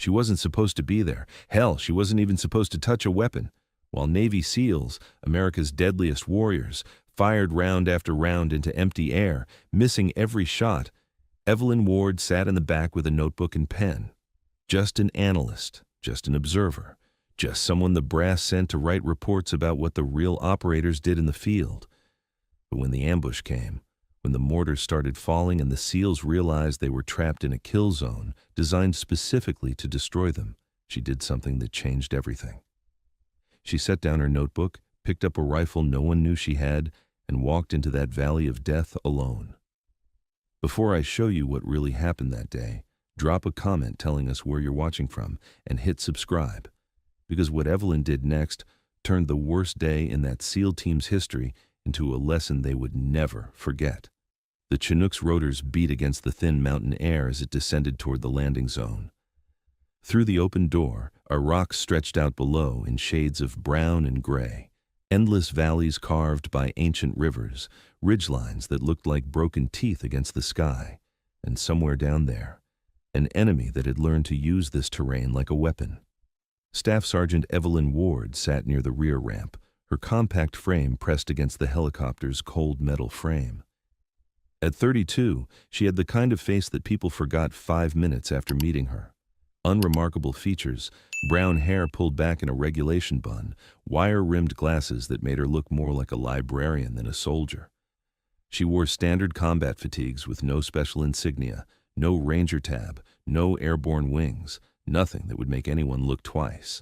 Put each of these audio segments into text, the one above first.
She wasn't supposed to be there. Hell, she wasn't even supposed to touch a weapon. While Navy SEALs, America's deadliest warriors, fired round after round into empty air, missing every shot, Evelyn Ward sat in the back with a notebook and pen. Just an analyst, just an observer, just someone the brass sent to write reports about what the real operators did in the field. But when the ambush came, when the mortars started falling and the SEALs realized they were trapped in a kill zone designed specifically to destroy them, she did something that changed everything. She set down her notebook, picked up a rifle no one knew she had, and walked into that valley of death alone. Before I show you what really happened that day, drop a comment telling us where you're watching from and hit subscribe, because what Evelyn did next turned the worst day in that SEAL team's history into a lesson they would never forget. The Chinook's rotors beat against the thin mountain air as it descended toward the landing zone. Through the open door, a rock stretched out below in shades of brown and gray, endless valleys carved by ancient rivers, ridgelines that looked like broken teeth against the sky, and somewhere down there, an enemy that had learned to use this terrain like a weapon. Staff Sergeant Evelyn Ward sat near the rear ramp, her compact frame pressed against the helicopter's cold metal frame. At 32, she had the kind of face that people forgot 5 minutes after meeting her. Unremarkable features, brown hair pulled back in a regulation bun, wire-rimmed glasses that made her look more like a librarian than a soldier. She wore standard combat fatigues with no special insignia, no ranger tab, no airborne wings, nothing that would make anyone look twice.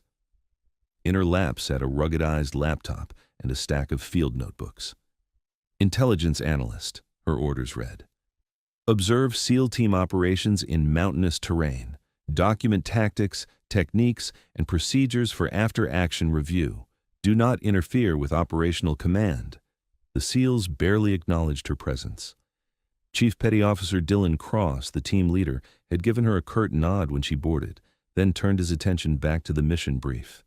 In her lap sat a ruggedized laptop and a stack of field notebooks. Intelligence analyst, her orders read. Observe SEAL team operations in mountainous terrain. Document tactics, techniques, and procedures for after-action review. Do not interfere with operational command. The SEALs barely acknowledged her presence. Chief Petty Officer Dylan Cross, the team leader, had given her a curt nod when she boarded, then turned his attention back to the mission brief.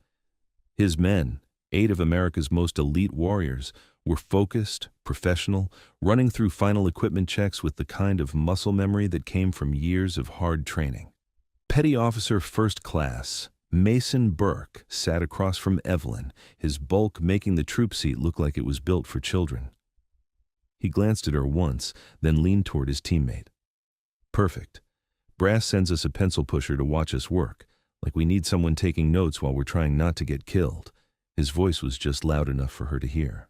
His men, 8 of America's most elite warriors, were focused, professional, running through final equipment checks with the kind of muscle memory that came from years of hard training. Petty Officer First Class Mason Burke sat across from Evelyn, his bulk making the troop seat look like it was built for children. He glanced at her once, then leaned toward his teammate. Perfect. Brass sends us a pencil pusher to watch us work, like we need someone taking notes while we're trying not to get killed. His voice was just loud enough for her to hear.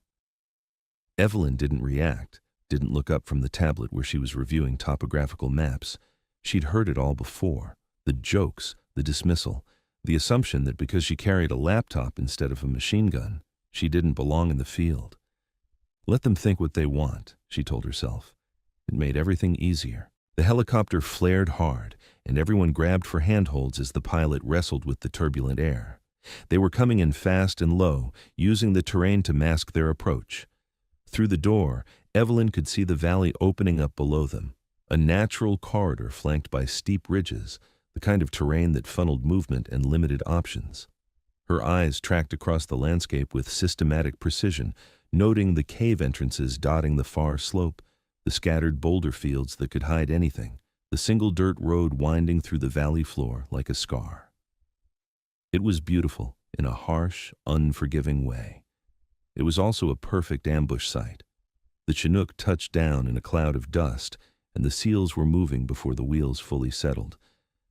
Evelyn didn't react, didn't look up from the tablet where she was reviewing topographical maps. She'd heard it all before. The jokes, the dismissal, the assumption that because she carried a laptop instead of a machine gun, she didn't belong in the field. Let them think what they want, she told herself. It made everything easier. The helicopter flared hard, and everyone grabbed for handholds as the pilot wrestled with the turbulent air. They were coming in fast and low, using the terrain to mask their approach. Through the door, Evelyn could see the valley opening up below them, a natural corridor flanked by steep ridges, the kind of terrain that funneled movement and limited options. Her eyes tracked across the landscape with systematic precision, noting the cave entrances dotting the far slope, the scattered boulder fields that could hide anything, the single dirt road winding through the valley floor like a scar. It was beautiful in a harsh, unforgiving way. It was also a perfect ambush site. The Chinook touched down in a cloud of dust, and the SEALs were moving before the wheels fully settled.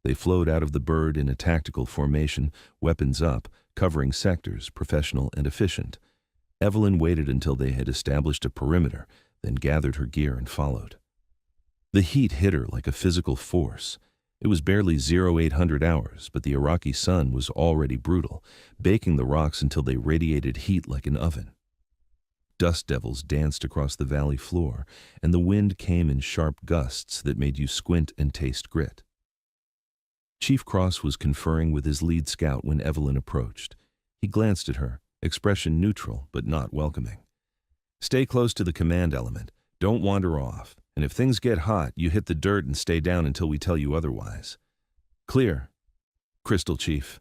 They flowed out of the bird in a tactical formation, weapons up, covering sectors, professional and efficient. Evelyn waited until they had established a perimeter, then gathered her gear and followed. The heat hit her like a physical force. It was barely 0800 hours, but the Iraqi sun was already brutal, baking the rocks until they radiated heat like an oven. Dust devils danced across the valley floor, and the wind came in sharp gusts that made you squint and taste grit. Chief Cross was conferring with his lead scout when Evelyn approached. He glanced at her, expression neutral but not welcoming. Stay close to the command element. Don't wander off. And if things get hot, you hit the dirt and stay down until we tell you otherwise. Clear. Crystal, Chief.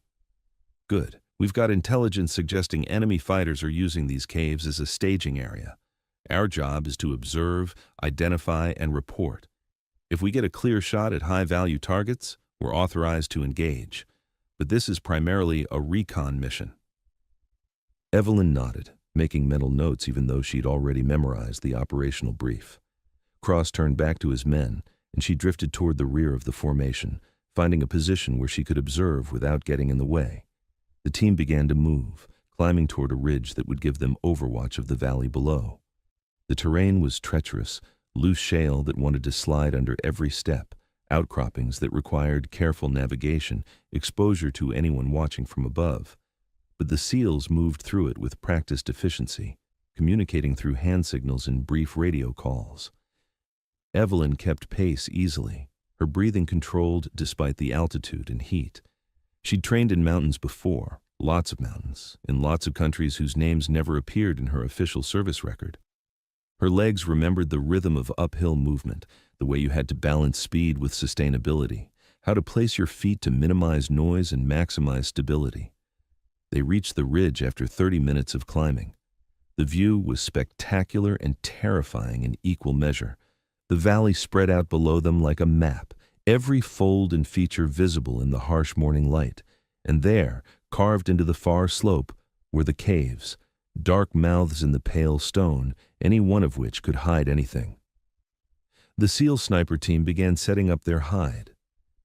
Good. We've got intelligence suggesting enemy fighters are using these caves as a staging area. Our job is to observe, identify, and report. If we get a clear shot at high-value targets, we're authorized to engage. but this is primarily a recon mission." Evelyn nodded, making mental notes even though she'd already memorized the operational brief. Cross turned back to his men, and she drifted toward the rear of the formation, finding a position where she could observe without getting in the way. The team began to move, climbing toward a ridge that would give them overwatch of the valley below. The terrain was treacherous, loose shale that wanted to slide under every step, outcroppings that required careful navigation, exposure to anyone watching from above. But the SEALs moved through it with practiced efficiency, communicating through hand signals and brief radio calls. Evelyn kept pace easily, her breathing controlled despite the altitude and heat. She'd trained in mountains before, lots of mountains, in lots of countries whose names never appeared in her official service record. Her legs remembered the rhythm of uphill movement, the way you had to balance speed with sustainability, how to place your feet to minimize noise and maximize stability. They reached the ridge after 30 minutes of climbing. The view was spectacular and terrifying in equal measure. The valley spread out below them like a map, every fold and feature visible in the harsh morning light. And there, carved into the far slope, were the caves, dark mouths in the pale stone, any one of which could hide anything. The SEAL sniper team began setting up their hide.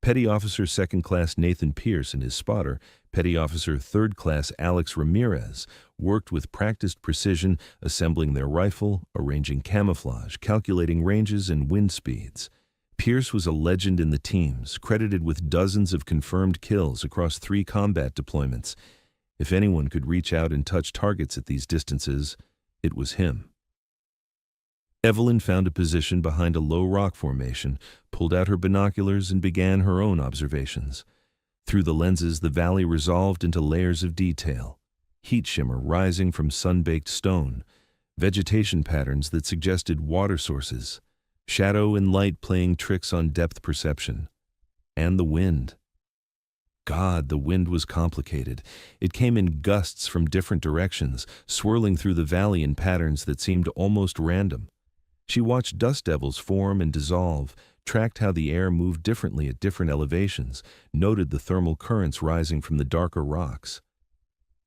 Petty Officer Second Class Nathan Pierce and his spotter, Petty Officer Third Class Alex Ramirez, worked with practiced precision, assembling their rifle, arranging camouflage, calculating ranges and wind speeds. Pierce was a legend in the teams, credited with dozens of confirmed kills across 3 combat deployments. If anyone could reach out and touch targets at these distances, it was him. Evelyn found a position behind a low rock formation, pulled out her binoculars, and began her own observations. Through the lenses, the valley resolved into layers of detail, heat shimmer rising from sun-baked stone, vegetation patterns that suggested water sources, shadow and light playing tricks on depth perception, and the wind. God, the wind was complicated. It came in gusts from different directions, swirling through the valley in patterns that seemed almost random. She watched dust devils form and dissolve, tracked how the air moved differently at different elevations, noted the thermal currents rising from the darker rocks.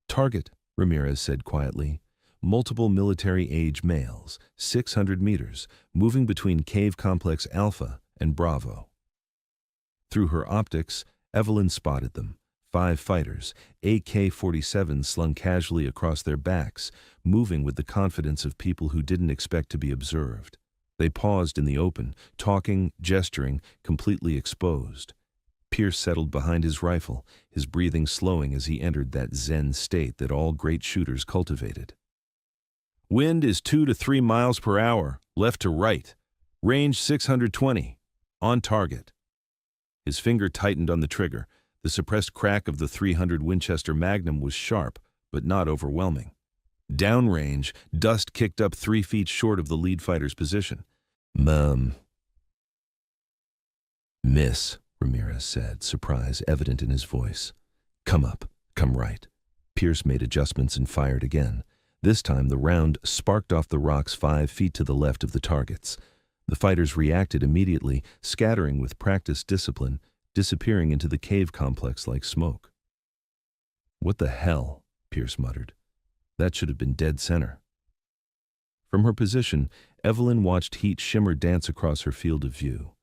"Target," Ramirez said quietly. "Multiple military-age males, 600 meters, moving between Cave Complex Alpha and Bravo." Through her optics, Evelyn spotted them. 5 fighters, AK-47s slung casually across their backs, moving with the confidence of people who didn't expect to be observed. They paused in the open, talking, gesturing, completely exposed. Pierce settled behind his rifle, his breathing slowing as he entered that zen state that all great shooters cultivated. "Wind is 2 to 3 miles per hour, left to right. Range 620. On target." His finger tightened on the trigger. The suppressed crack of the .300 Winchester Magnum was sharp, but not overwhelming. Downrange, dust kicked up 3 feet short of the lead fighter's position. "Miss," Ramirez said, surprise evident in his voice. "Come up, come right." Pierce made adjustments and fired again. This time the round sparked off the rocks 5 feet to the left of the targets. The fighters reacted immediately, scattering with practiced discipline, disappearing into the cave complex like smoke. "What the hell?" Pierce muttered. "That should have been dead center." From her position, Evelyn watched heat shimmer dance across her field of view.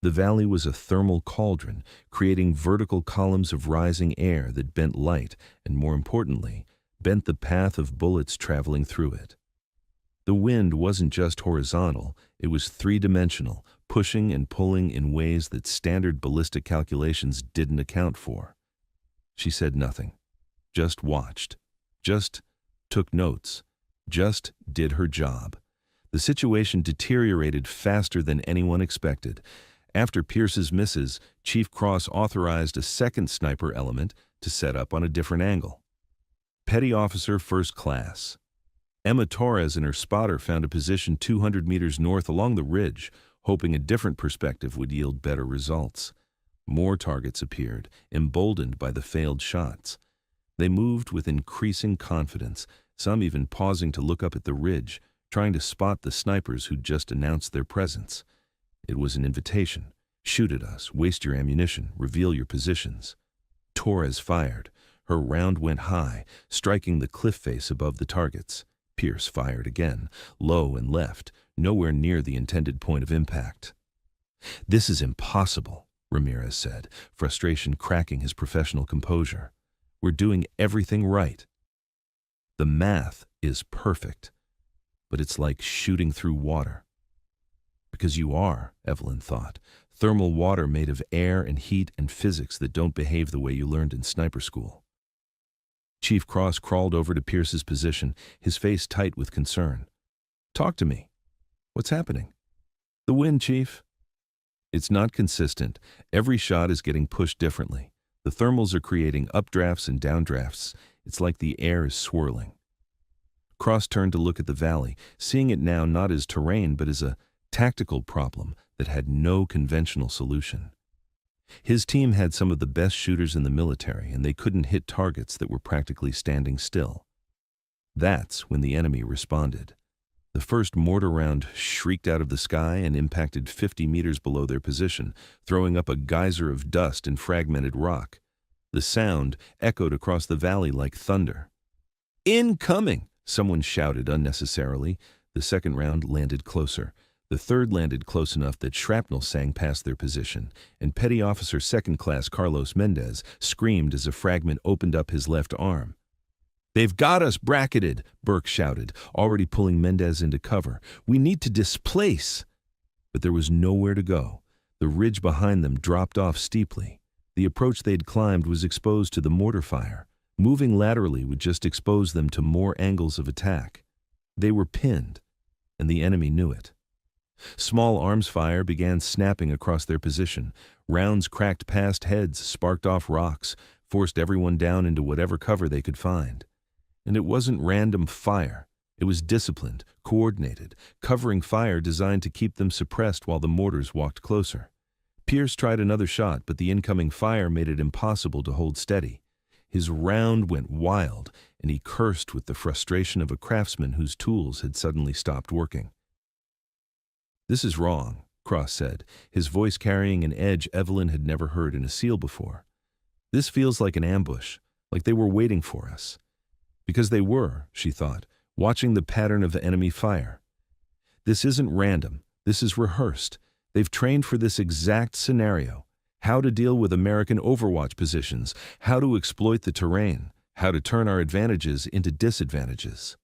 The valley was a thermal cauldron, creating vertical columns of rising air that bent light and, more importantly, bent the path of bullets traveling through it. The wind wasn't just horizontal, it was 3-dimensional, pushing and pulling in ways that standard ballistic calculations didn't account for. She said nothing, just watched, just took notes, just did her job. The situation deteriorated faster than anyone expected. After Pierce's misses, Chief Cross authorized a second sniper element to set up on a different angle. Petty Officer First Class Emma Torres and her spotter found a position 200 meters north along the ridge, hoping a different perspective would yield better results. More targets appeared, emboldened by the failed shots. They moved with increasing confidence, some even pausing to look up at the ridge, trying to spot the snipers who'd just announced their presence. It was an invitation. Shoot at us, waste your ammunition, reveal your positions. Torres fired. Her round went high, striking the cliff face above the targets. Pierce fired again, low and left, nowhere near the intended point of impact. "This is impossible," Ramirez said, frustration cracking his professional composure. "We're doing everything right. The math is perfect, but it's like shooting through water." Because you are, Evelyn thought, thermal water made of air and heat and physics that don't behave the way you learned in sniper school. Chief Cross crawled over to Pierce's position, his face tight with concern. "Talk to me. What's happening?" "The wind, Chief." "It's not consistent. Every shot is getting pushed differently. The thermals are creating updrafts and downdrafts. It's like the air is swirling." Cross turned to look at the valley, seeing it now not as terrain but as a tactical problem that had no conventional solution. His team had some of the best shooters in the military, and they couldn't hit targets that were practically standing still. That's when the enemy responded. The first mortar round shrieked out of the sky and impacted 50 meters below their position, throwing up a geyser of dust and fragmented rock. The sound echoed across the valley like thunder. "Incoming!" someone shouted unnecessarily. The second round landed closer. The third landed close enough that shrapnel sang past their position, and Petty Officer Second Class Carlos Mendez screamed as a fragment opened up his left arm. "They've got us bracketed," Burke shouted, already pulling Mendez into cover. "We need to displace." But there was nowhere to go. The ridge behind them dropped off steeply. The approach they'd climbed was exposed to the mortar fire. Moving laterally would just expose them to more angles of attack. They were pinned, and the enemy knew it. Small arms fire began snapping across their position. Rounds cracked past heads, sparked off rocks, forced everyone down into whatever cover they could find. And it wasn't random fire. It was disciplined, coordinated, covering fire designed to keep them suppressed while the mortars walked closer. Pierce tried another shot, but the incoming fire made it impossible to hold steady. His round went wild, and he cursed with the frustration of a craftsman whose tools had suddenly stopped working. "This is wrong," Cross said, his voice carrying an edge Evelyn had never heard in a SEAL before. "This feels like an ambush, like they were waiting for us." Because they were, she thought, watching the pattern of the enemy fire. "This isn't random. This is rehearsed. They've trained for this exact scenario. How to deal with American overwatch positions, how to exploit the terrain, how to turn our advantages into disadvantages."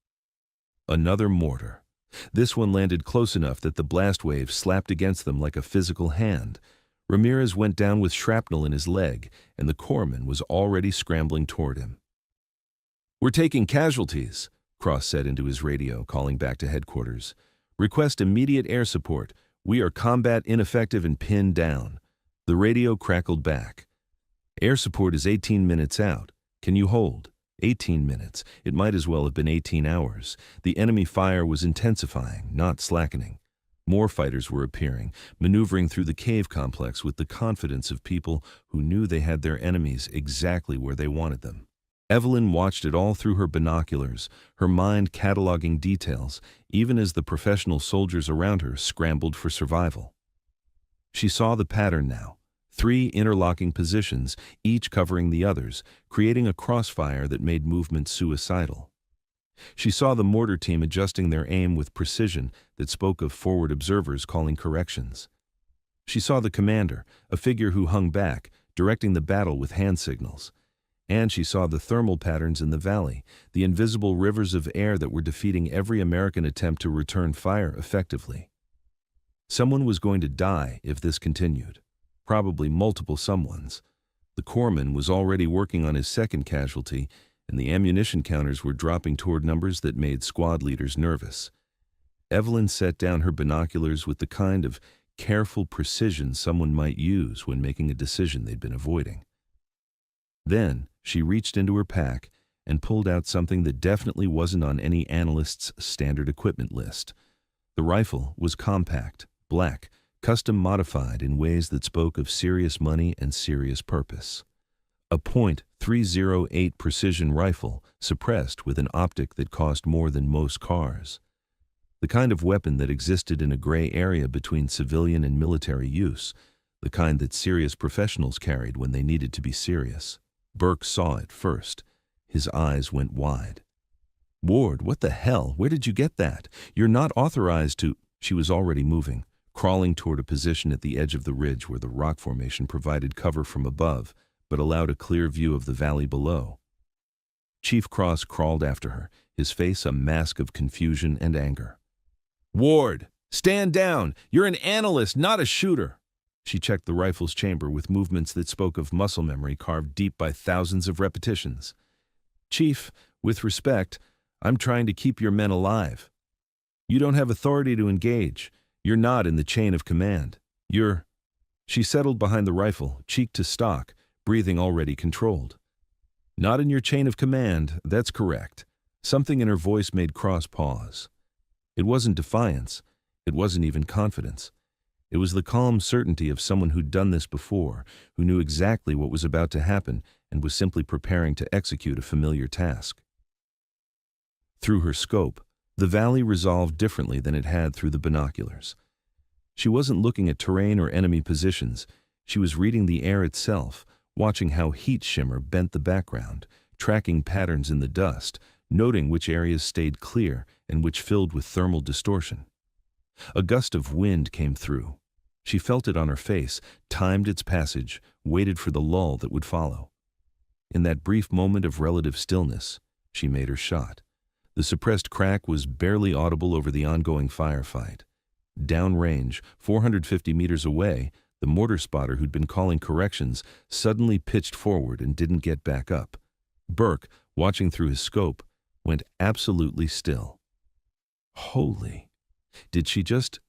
Another mortar. This one landed close enough that the blast wave slapped against them like a physical hand. Ramirez went down with shrapnel in his leg, and the corpsman was already scrambling toward him. "We're taking casualties," Cross said into his radio, calling back to headquarters. "Request immediate air support. We are combat ineffective and pinned down." The radio crackled back. "Air support is 18 minutes out. Can you hold?" 18 minutes. It might as well have been 18 hours. The enemy fire was intensifying, not slackening. More fighters were appearing, maneuvering through the cave complex with the confidence of people who knew they had their enemies exactly where they wanted them. Evelyn watched it all through her binoculars, her mind cataloging details, even as the professional soldiers around her scrambled for survival. She saw the pattern now. 3 interlocking positions, each covering the others, creating a crossfire that made movement suicidal. She saw the mortar team adjusting their aim with precision that spoke of forward observers calling corrections. She saw the commander, a figure who hung back, directing the battle with hand signals. And she saw the thermal patterns in the valley, the invisible rivers of air that were defeating every American attempt to return fire effectively. Someone was going to die if this continued. Probably multiple someones. The corpsman was already working on his second casualty, and the ammunition counters were dropping toward numbers that made squad leaders nervous. Evelyn set down her binoculars with the kind of careful precision someone might use when making a decision they'd been avoiding. Then she reached into her pack and pulled out something that definitely wasn't on any analyst's standard equipment list. The rifle was compact, black, custom modified in ways that spoke of serious money and serious purpose. A .308 precision rifle suppressed with an optic that cost more than most cars. The kind of weapon that existed in a gray area between civilian and military use, the kind that serious professionals carried when they needed to be serious. Burke saw it first. His eyes went wide. "Ward, what the hell? Where did you get that? You're not authorized to—" She was already moving, crawling toward a position at the edge of the ridge where the rock formation provided cover from above, but allowed a clear view of the valley below. Chief Cross crawled after her, his face a mask of confusion and anger. "Ward, stand down! You're an analyst, not a shooter!" She checked the rifle's chamber with movements that spoke of muscle memory carved deep by thousands of repetitions. "Chief, with respect, I'm trying to keep your men alive. You don't have authority to engage. You're not in the chain of command. You're—" She settled behind the rifle, cheek to stock, breathing already controlled. "Not in your chain of command, that's correct." Something in her voice made Cross pause. It wasn't defiance. It wasn't even confidence. It was the calm certainty of someone who'd done this before, who knew exactly what was about to happen and was simply preparing to execute a familiar task. Through her scope, the valley resolved differently than it had through the binoculars. She wasn't looking at terrain or enemy positions. She was reading the air itself, watching how heat shimmer bent the background, tracking patterns in the dust, noting which areas stayed clear and which filled with thermal distortion. A gust of wind came through. She felt it on her face, timed its passage, waited for the lull that would follow. In that brief moment of relative stillness, she made her shot. The suppressed crack was barely audible over the ongoing firefight. Downrange, 450 meters away, the mortar spotter who'd been calling corrections suddenly pitched forward and didn't get back up. Burke, watching through his scope, went absolutely still. Holy! Did she just—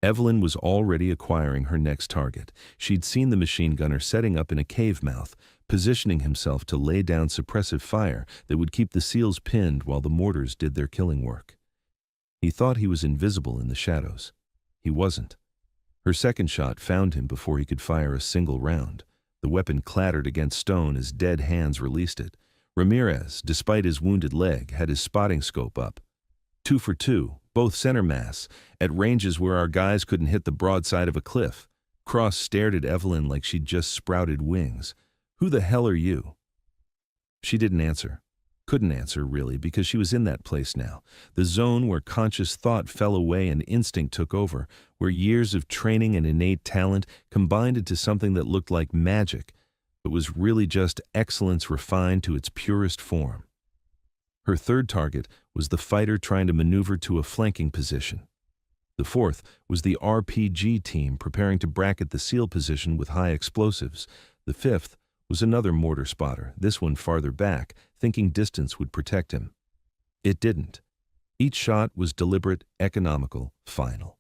Evelyn was already acquiring her next target. She'd seen the machine gunner setting up in a cave mouth, positioning himself to lay down suppressive fire that would keep the SEALs pinned while the mortars did their killing work. He thought he was invisible in the shadows. He wasn't. Her second shot found him before he could fire a single round. The weapon clattered against stone as dead hands released it. Ramirez, despite his wounded leg, had his spotting scope up. 2 for 2, both center mass, at ranges where our guys couldn't hit the broadside of a cliff. Cross stared at Evelyn like she'd just sprouted wings. "Who the hell are you?" She didn't answer. Couldn't answer, really, because she was in that place now. The zone where conscious thought fell away and instinct took over, where years of training and innate talent combined into something that looked like magic, but was really just excellence refined to its purest form. Her third target was the fighter trying to maneuver to a flanking position. The fourth was the RPG team preparing to bracket the SEAL position with high explosives. The fifth was another mortar spotter, this one farther back, thinking distance would protect him. It didn't. Each shot was deliberate, economical, final.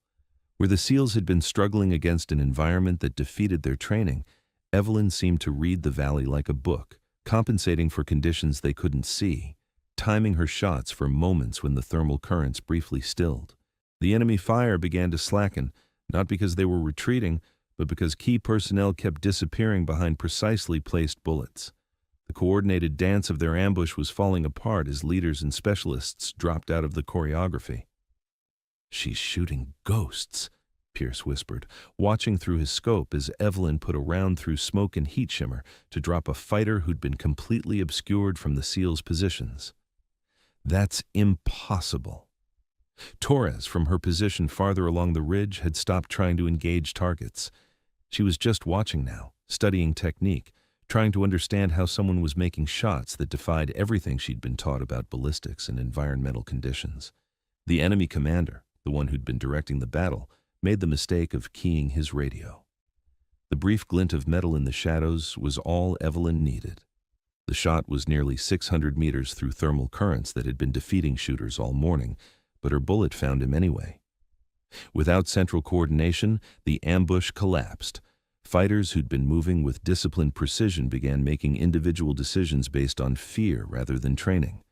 Where the SEALs had been struggling against an environment that defeated their training, Evelyn seemed to read the valley like a book, compensating for conditions they couldn't see, timing her shots for moments when the thermal currents briefly stilled. The enemy fire began to slacken, not because they were retreating, but because key personnel kept disappearing behind precisely placed bullets. The coordinated dance of their ambush was falling apart as leaders and specialists dropped out of the choreography. "She's shooting ghosts," Pierce whispered, watching through his scope as Evelyn put a round through smoke and heat shimmer to drop a fighter who'd been completely obscured from the SEALs' positions. "That's impossible." Torres, from her position farther along the ridge, had stopped trying to engage targets. She was just watching now, studying technique, trying to understand how someone was making shots that defied everything she'd been taught about ballistics and environmental conditions. The enemy commander, the one who'd been directing the battle, made the mistake of keying his radio. The brief glint of metal in the shadows was all Evelyn needed. The shot was nearly 600 meters through thermal currents that had been defeating shooters all morning, but her bullet found him anyway. Without central coordination, the ambush collapsed. Fighters who'd been moving with disciplined precision began making individual decisions based on fear rather than training.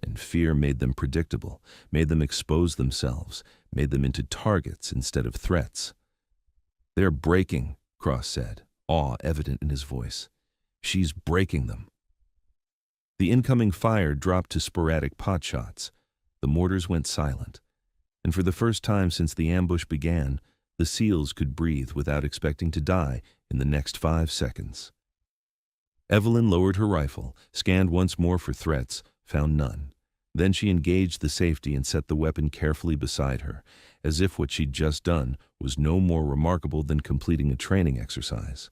And fear made them predictable, made them expose themselves, made them into targets instead of threats. "They're breaking," Cross said, awe evident in his voice. "She's breaking them." The incoming fire dropped to sporadic pot shots. The mortars went silent. And for the first time since the ambush began, the SEALs could breathe without expecting to die in the next 5 seconds. Evelyn lowered her rifle, scanned once more for threats, found none. Then she engaged the safety and set the weapon carefully beside her, as if what she'd just done was no more remarkable than completing a training exercise.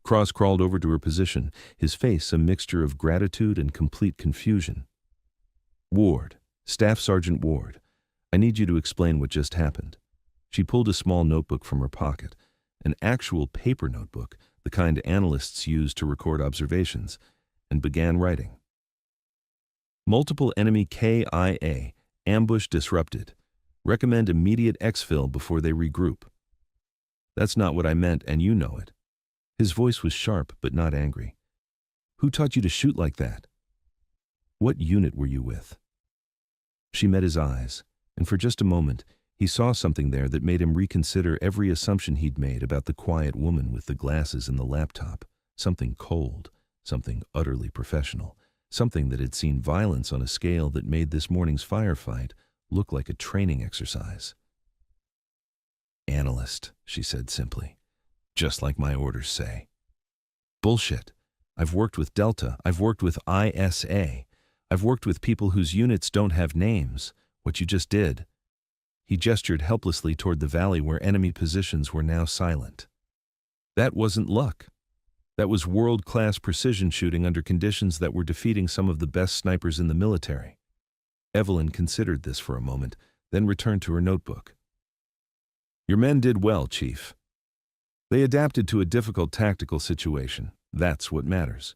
Cross crawled over to her position, his face a mixture of gratitude and complete confusion. "Ward, Staff Sergeant Ward, I need you to explain what just happened." She pulled a small notebook from her pocket, an actual paper notebook, the kind analysts use to record observations, and began writing. "Multiple enemy KIA, ambush disrupted. Recommend immediate exfil before they regroup." "That's not what I meant, and you know it." His voice was sharp but not angry. "Who taught you to shoot like that? What unit were you with?" She met his eyes, and for just a moment, he saw something there that made him reconsider every assumption he'd made about the quiet woman with the glasses and the laptop. Something cold, something utterly professional, something that had seen violence on a scale that made this morning's firefight look like a training exercise. "Analyst," she said simply, "just like my orders say." "Bullshit. I've worked with Delta, I've worked with ISA, I've worked with people whose units don't have names. What you just did." He gestured helplessly toward the valley where enemy positions were now silent. "That wasn't luck. That was world-class precision shooting under conditions that were defeating some of the best snipers in the military." Evelyn considered this for a moment, then returned to her notebook. "Your men did well, Chief. They adapted to a difficult tactical situation. That's what matters.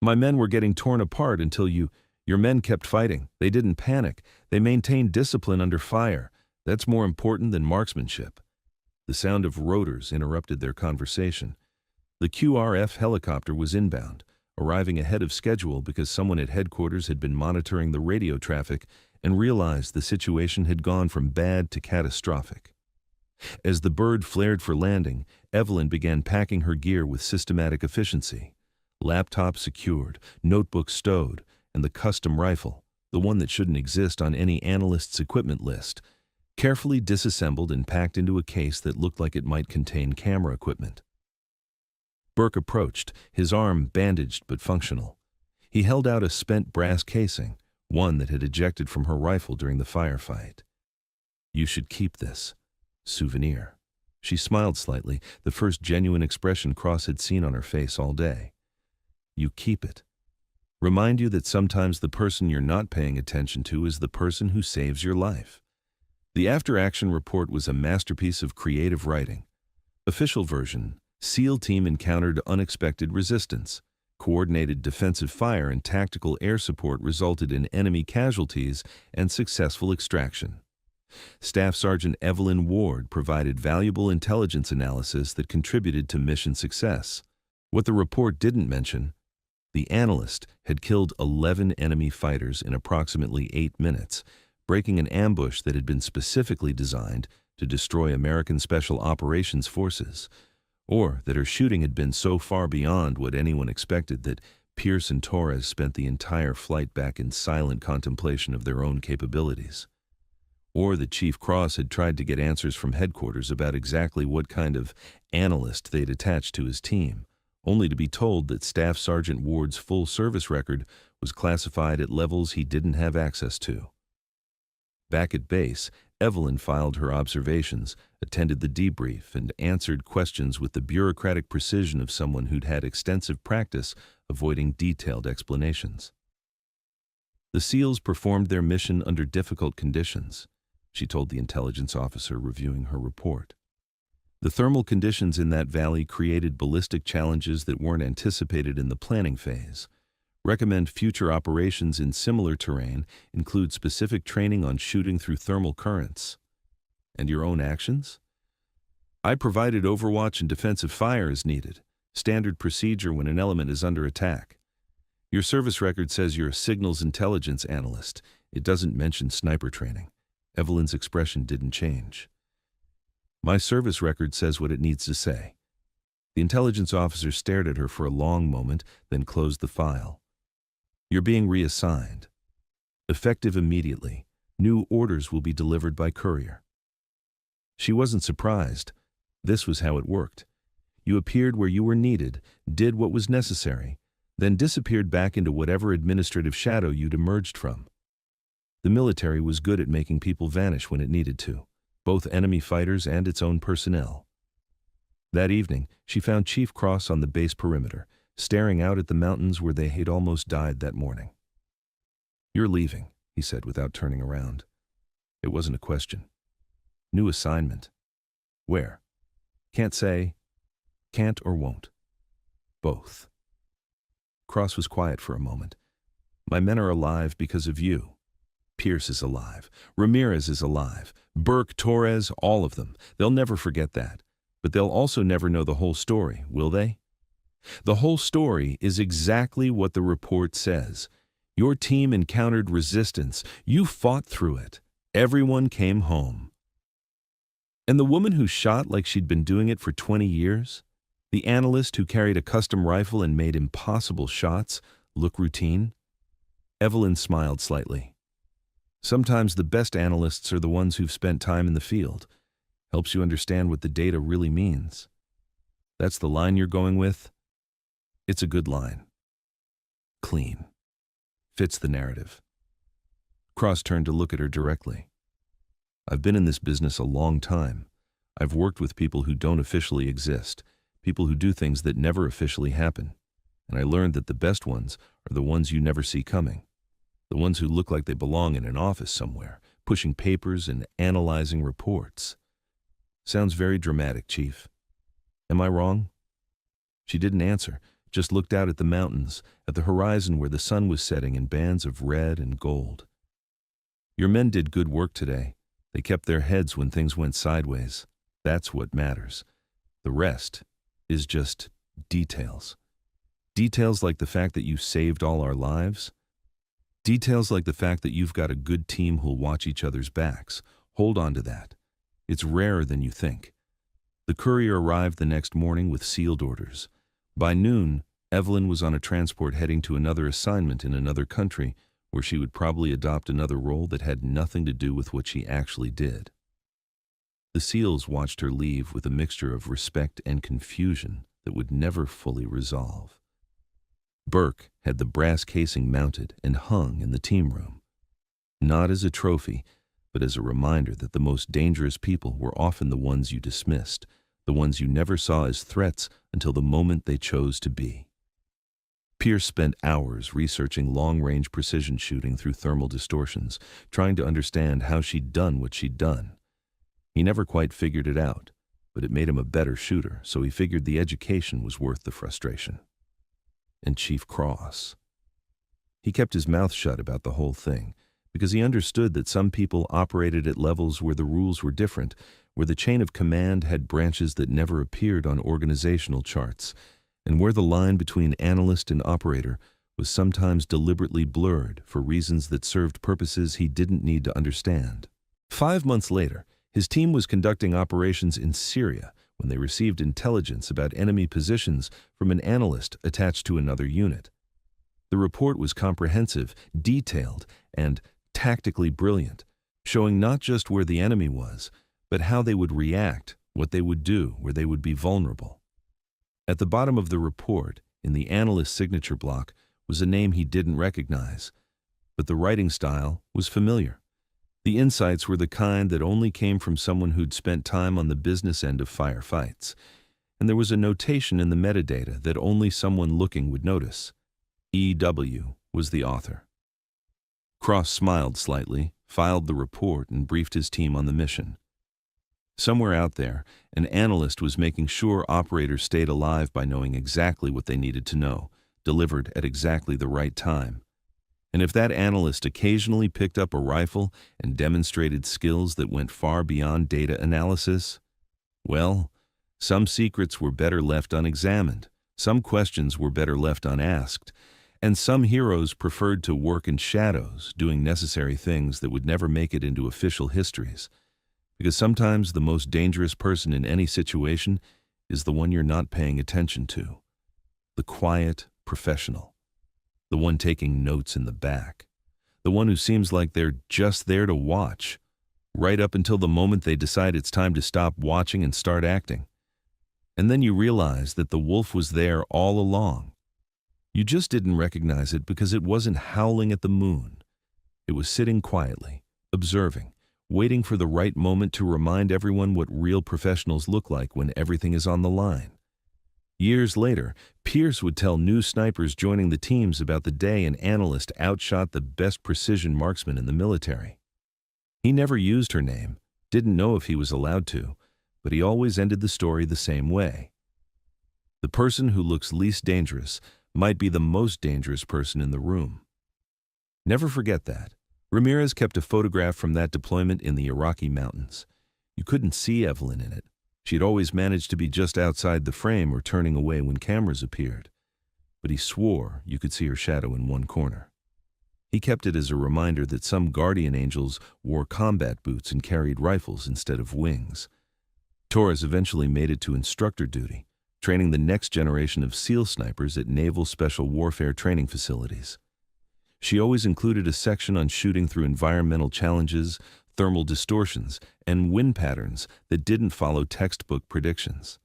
My men were getting torn apart until your men kept fighting. They didn't panic. They maintained discipline under fire. That's more important than marksmanship." The sound of rotors interrupted their conversation. The QRF helicopter was inbound, arriving ahead of schedule because someone at headquarters had been monitoring the radio traffic and realized the situation had gone from bad to catastrophic. As the bird flared for landing, Evelyn began packing her gear with systematic efficiency. Laptop secured, notebook stowed, and the custom rifle, the one that shouldn't exist on any analyst's equipment list, carefully disassembled and packed into a case that looked like it might contain camera equipment. Burke approached, his arm bandaged but functional. He held out a spent brass casing, one that had ejected from her rifle during the firefight. "You should keep this. Souvenir." She smiled slightly, the first genuine expression Cross had seen on her face all day. "You keep it. Remind you that sometimes the person you're not paying attention to is the person who saves your life." The after-action report was a masterpiece of creative writing. Official version: SEAL team encountered unexpected resistance. Coordinated defensive fire and tactical air support resulted in enemy casualties and successful extraction. Staff Sergeant Evelyn Ward provided valuable intelligence analysis that contributed to mission success. What the report didn't mention: the analyst had killed 11 enemy fighters in approximately 8 minutes, breaking an ambush that had been specifically designed to destroy American Special Operations Forces, or that her shooting had been so far beyond what anyone expected that Pierce and Torres spent the entire flight back in silent contemplation of their own capabilities. Or that Chief Cross had tried to get answers from headquarters about exactly what kind of analyst they'd attached to his team, only to be told that Staff Sergeant Ward's full service record was classified at levels he didn't have access to. Back at base, Evelyn filed her observations, attended the debrief, and answered questions with the bureaucratic precision of someone who'd had extensive practice avoiding detailed explanations. The SEALs performed their mission under difficult conditions, she told the intelligence officer reviewing her report. The thermal conditions in that valley created ballistic challenges that weren't anticipated in the planning phase. Recommend future operations in similar terrain include specific training on shooting through thermal currents. And your own actions? I provided overwatch and defensive fire as needed, standard procedure when an element is under attack. Your service record says you're a signals intelligence analyst. It doesn't mention sniper training. Evelyn's expression didn't change. My service record says what it needs to say. The intelligence officer stared at her for a long moment, then closed the file. You're being reassigned. Effective immediately. New orders will be delivered by courier. She wasn't surprised. This was how it worked. You appeared where you were needed, did what was necessary, then disappeared back into whatever administrative shadow you'd emerged from. The military was good at making people vanish when it needed to, both enemy fighters and its own personnel. That evening, she found Chief Cross on the base perimeter, staring out at the mountains where they had almost died that morning. "You're leaving," he said without turning around. It wasn't a question. "New assignment." "Where?" "Can't say. Can't or won't." "Both." Cross was quiet for a moment. "My men are alive because of you. Pierce is alive. Ramirez is alive. Burke, Torres, all of them. They'll never forget that. But they'll also never know the whole story, will they? The whole story is exactly what the report says. Your team encountered resistance. You fought through it. Everyone came home. And the woman who shot like she'd been doing it for 20 years? The analyst who carried a custom rifle and made impossible shots look routine?" Evelyn smiled slightly. "Sometimes the best analysts are the ones who've spent time in the field. Helps you understand what the data really means." "That's the line you're going with?" "It's a good line. Clean. Fits the narrative." Cross turned to look at her directly. "I've been in this business a long time. I've worked with people who don't officially exist, people who do things that never officially happen. And I learned that the best ones are the ones you never see coming. The ones who look like they belong in an office somewhere, pushing papers and analyzing reports." "Sounds very dramatic, Chief. Am I wrong?" She didn't answer, just looked out at the mountains, at the horizon where the sun was setting in bands of red and gold. "Your men did good work today. They kept their heads when things went sideways. That's what matters. The rest is just details. Details like the fact that you saved all our lives. Details like the fact that you've got a good team who'll watch each other's backs. Hold on to that. It's rarer than you think." The courier arrived the next morning with sealed orders. By noon, Evelyn was on a transport heading to another assignment in another country where she would probably adopt another role that had nothing to do with what she actually did. The SEALs watched her leave with a mixture of respect and confusion that would never fully resolve. Burke had the brass casing mounted and hung in the team room, not as a trophy, but as a reminder that the most dangerous people were often the ones you dismissed, the ones you never saw as threats until the moment they chose to be. Pierce spent hours researching long-range precision shooting through thermal distortions, trying to understand how she'd done what she'd done. He never quite figured it out, but it made him a better shooter, so he figured the education was worth the frustration. And Chief Cross. He kept his mouth shut about the whole thing, because he understood that some people operated at levels where the rules were different, where the chain of command had branches that never appeared on organizational charts, and where the line between analyst and operator was sometimes deliberately blurred for reasons that served purposes he didn't need to understand. 5 months later, his team was conducting operations in Syria when they received intelligence about enemy positions from an analyst attached to another unit. The report was comprehensive, detailed, and tactically brilliant, showing not just where the enemy was, but how they would react, what they would do, where they would be vulnerable. At the bottom of the report, in the analyst's signature block, was a name he didn't recognize, but the writing style was familiar. The insights were the kind that only came from someone who'd spent time on the business end of firefights, and there was a notation in the metadata that only someone looking would notice. E.W. was the author. Cross smiled slightly, filed the report, and briefed his team on the mission. Somewhere out there, an analyst was making sure operators stayed alive by knowing exactly what they needed to know, delivered at exactly the right time. And if that analyst occasionally picked up a rifle and demonstrated skills that went far beyond data analysis, well, some secrets were better left unexamined, some questions were better left unasked, and some heroes preferred to work in shadows, doing necessary things that would never make it into official histories. Because sometimes the most dangerous person in any situation is the one you're not paying attention to. The quiet professional. The one taking notes in the back. The one who seems like they're just there to watch, right up until the moment they decide it's time to stop watching and start acting. And then you realize that the wolf was there all along. You just didn't recognize it because it wasn't howling at the moon. It was sitting quietly, observing, waiting for the right moment to remind everyone what real professionals look like when everything is on the line. Years later, Pierce would tell new snipers joining the teams about the day an analyst outshot the best precision marksman in the military. He never used her name, didn't know if he was allowed to, but he always ended the story the same way. The person who looks least dangerous might be the most dangerous person in the room. Never forget that. Ramirez kept a photograph from that deployment in the Iraqi mountains. You couldn't see Evelyn in it. She'd always managed to be just outside the frame or turning away when cameras appeared. But he swore you could see her shadow in one corner. He kept it as a reminder that some guardian angels wore combat boots and carried rifles instead of wings. Torres eventually made it to instructor duty, training the next generation of SEAL snipers at Naval Special Warfare training facilities. She always included a section on shooting through environmental challenges, thermal distortions, and wind patterns that didn't follow textbook predictions.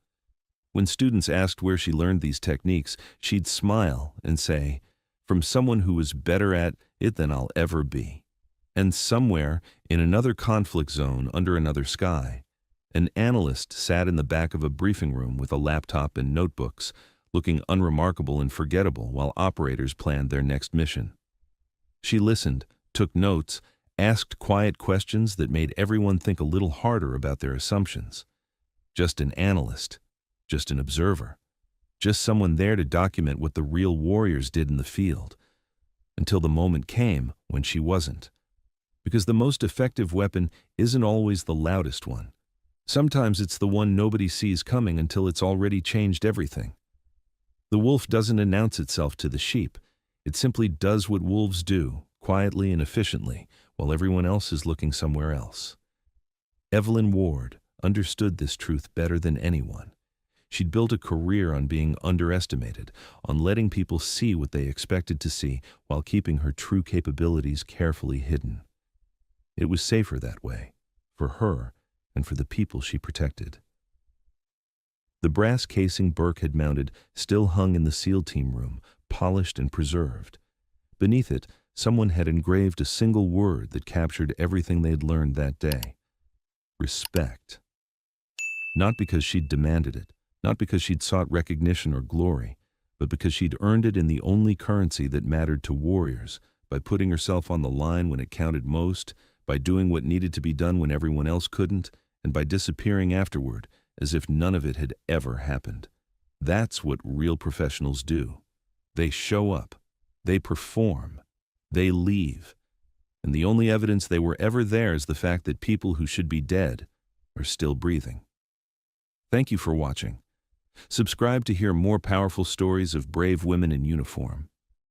When students asked where she learned these techniques, she'd smile and say, "From someone who was better at it than I'll ever be." And somewhere, in another conflict zone under another sky, an analyst sat in the back of a briefing room with a laptop and notebooks, looking unremarkable and forgettable while operators planned their next mission. She listened, took notes, asked quiet questions that made everyone think a little harder about their assumptions. Just an analyst, just an observer, just someone there to document what the real warriors did in the field, until the moment came when she wasn't. Because the most effective weapon isn't always the loudest one. Sometimes it's the one nobody sees coming until it's already changed everything. The wolf doesn't announce itself to the sheep. It simply does what wolves do, quietly and efficiently, while everyone else is looking somewhere else. Evelyn Ward understood this truth better than anyone. She'd built a career on being underestimated, on letting people see what they expected to see while keeping her true capabilities carefully hidden. It was safer that way, for her and for the people she protected. The brass casing Burke had mounted still hung in the SEAL team room, polished and preserved. Beneath it, someone had engraved a single word that captured everything they'd learned that day. Respect. Not because she'd demanded it, not because she'd sought recognition or glory, but because she'd earned it in the only currency that mattered to warriors, by putting herself on the line when it counted most, by doing what needed to be done when everyone else couldn't, and by disappearing afterward as if none of it had ever happened. That's what real professionals do. They show up, they perform, they leave, and the only evidence they were ever there is the fact that people who should be dead are still breathing. Thank you for watching. Subscribe to hear more powerful stories of brave women in uniform.